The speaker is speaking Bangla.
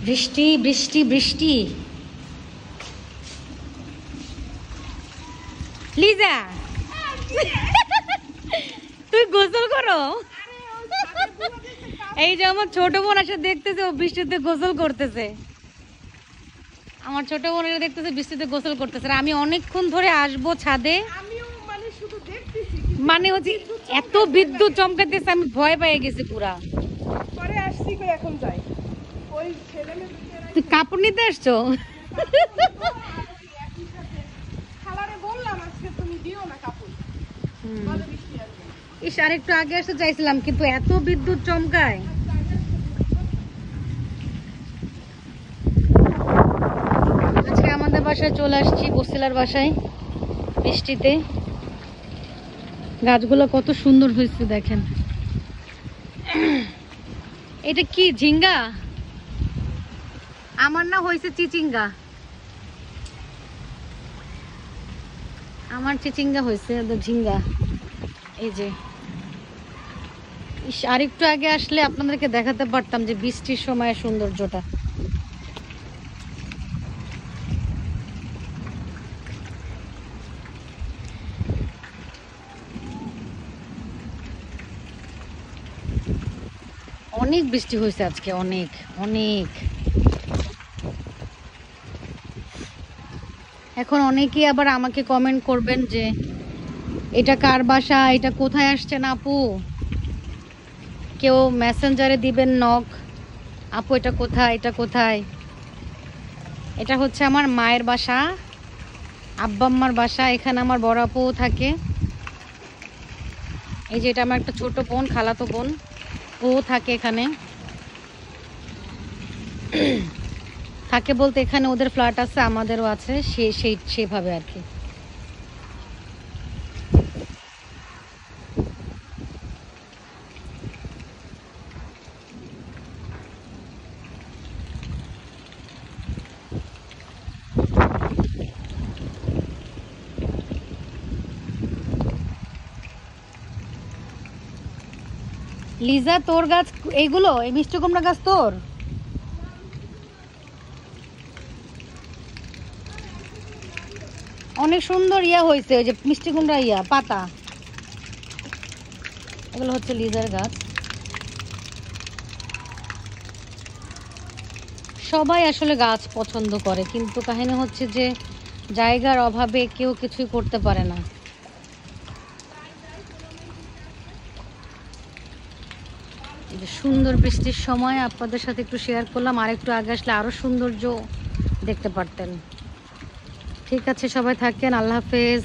বৃষ্টি বৃষ্টি বৃষ্টি। লিজা তুই গোসল করো? এই যে আমার ছোট বোন আসে দেখতেছে, ও বৃষ্টিতে গোসল করতেছে। আমার ছোট বোন দেখতেছে বৃষ্টিতে গোসল করতেছে। আমি অনেকক্ষণ ধরে আসবো ছাদে, মানে হচ্ছে এত বিদ্যুৎ চমকাতেছে, আমি ভয় পেয়ে গেছি পুরা। তুই কাপড় নিতে আসছো? ইস, আর একটু আগে আসতে চাইছিলাম, কিন্তু এত বিদ্যুৎ চমকায়। আজকে আমাদের বাসায় চলে আসছি, বসিলার বাসায়, বৃষ্টিতে। গাছগুলো কত সুন্দর হয়েছে দেখেন। এটা কি ঝিঙ্গা? আমার না হয়েছে চিচিঙ্গা, আমার চিচিঙ্গা হয়েছে, ঝিঙ্গা। এই যে ইস, আর একটু আগে আসলে আপনাদেরকে দেখাতে পারতাম যে বৃষ্টির সময় সৌন্দর্যটা। অনেক বৃষ্টি হয়েছে আজকে, অনেক অনেক। এখন অনেকেই আবার আমাকে কমেন্ট করবেন যে এটা কার বাসা, এটা কোথায় আসছেন আপু। কেউ মেসেঞ্জারে দিবেন নক, আপু এটা কোথায়, এটা কোথায়। এটা হচ্ছে আমার মায়ের বাসা, আব্বা আম্মার বাসা। এখানে আমার বড় আপুও থাকে। এই যে এটা আমার একটা ছোট বোন, খালাতো বোন, ও থাকে এখানে। থাকে বলতে এখানে ওদের ফ্ল্যাট আছে, আমাদেরও আছে, সেভাবে আর কি। লিজা তোর গাছ এইগুলো, এই মিষ্টি কুমড়া গাছ তোর? অনেক সুন্দর ইয়া হয়েছে, ওই যে মিষ্টি কুমড়া ইয়া পাতা, এগুলো হচ্ছে লিজার গাছ। সবাই আসলে গাছ পছন্দ করে, কিন্তু কাহিনী হচ্ছে যে জায়গার অভাবে কেউ কিছুই করতে পারে না। সুন্দর বৃষ্টির সময় আপনাদের সাথে একটু শেয়ার করলাম। আর একটু আগে আসলে আরো সৌন্দর্য দেখতে পারতেন। ঠিক আছে, সবাই থাকেন, আল্লাহ হাফেজ।